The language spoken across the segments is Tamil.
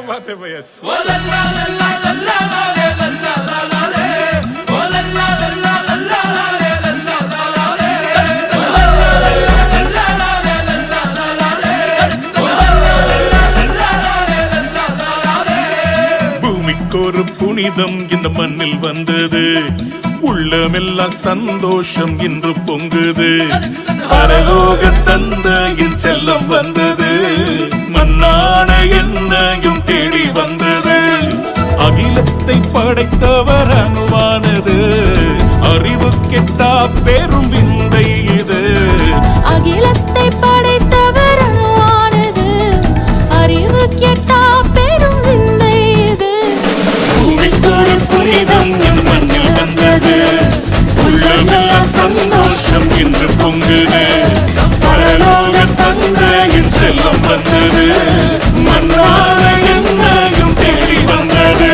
बात है भैया। பூமிக்கொரு புனிதம் இந்த மண்ணில் வந்தது, உள்ளமெல்லாம் சந்தோஷம் இன்று பொங்குது. பரலோக தந்தையின் செல்லம் வந்தது, மண்ணான என்னையும் தேடி வந்தது. அகிலத்தை படைத்தவர் அணுவானது, அறிவு கெட்டா பெரும் விந்தை இது. அகிலத்தை படைத்தவர் அணுவானது, அறிவு கெட்டா பெரும் விந்தை இது. பூமிக்கொரு புனிதம் இந்த மண்ணில் வந்தது, உள்ளமெல்லாம் சந்தோஷம் இன்று பொங்குது. பரலோக தந்தையின் செல்லம் வந்தது, மண்ணான என்னையும் தேடி வந்தது.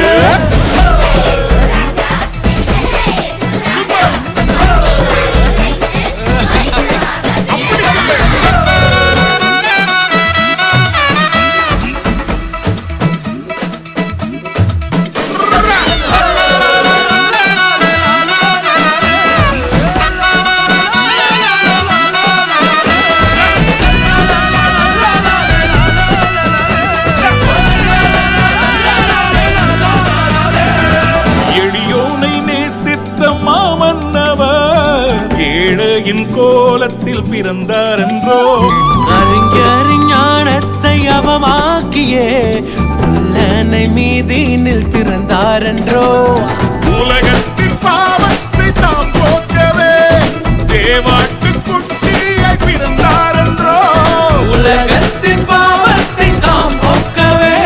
கோலத்தில் பிறந்தார் என்றோ, அறிஞானத்தை அவமாக்கியே புல்லனை மீதினில் பிறந்தார் என்றோ. உலகத்தின் பாவத்தை தாம் போக்கவே தேவாட்டு குட்டியாய் பிறந்தார் என்றோ. உலகத்தின் பாவத்தை தாம் போக்கவே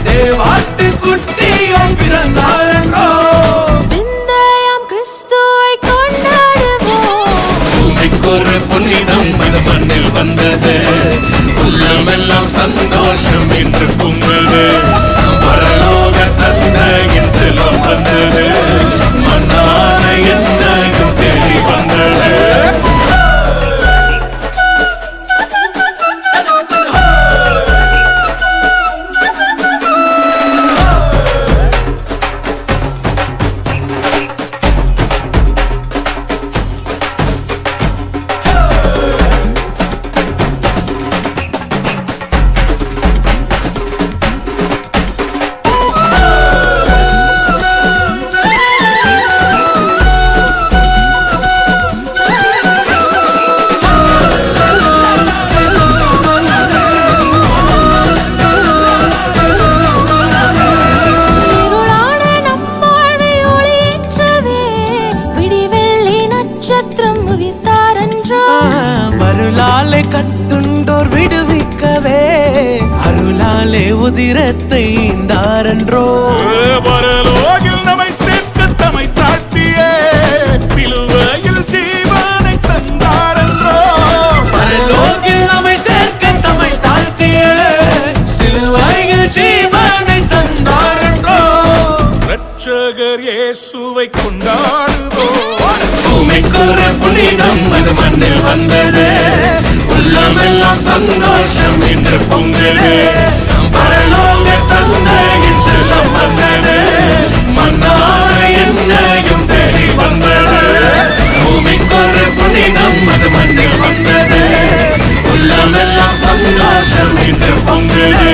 தேவாட்டு குட்டியாய் பிறந்தார் என்றோ. ஒரு புனிதம் இந்த மண்ணில் வந்தது, உள்ளமெல்லாம் சந்தோஷம் இன்று பொங்குது. பரலோக தந்தையின் செல்லம் வந்தது, மண்ணான என்னையும் தேடி வந்தது. கட்டுண்டோர் விடுவிக்கவே அருளாலே உதிரத்தை ஈந்தாரன்றோ. பரலோகில் நம்மை சேர்க்க தம்மை தாழ்த்தியே சிலுவையில் ஜீவனை தந்தாரன்றோ. பரலோகில் நம்மை சேர்க்க தம்மை தாழ்த்தியே சிலுவையில் ஜீவனை தந்தாரன்றோ. இரட்சகர் இயேசுவை கொண்டாடுவோம். பூமிக்கொரு புனிதம் அது மண்ணில் வந்தது, உள்ளமெல்லாம் சந்தோஷம் இன்று பொங்குது. பரலோக தந்தையின் செல்லம் வந்தது, மண்ணான என்னையும் தேடி வந்தது. பூமிக்கொரு புனிதம் அது மண்ணில் வந்தது, உள்ளமெல்லாம் சந்தோஷம் இன்று பொங்குது.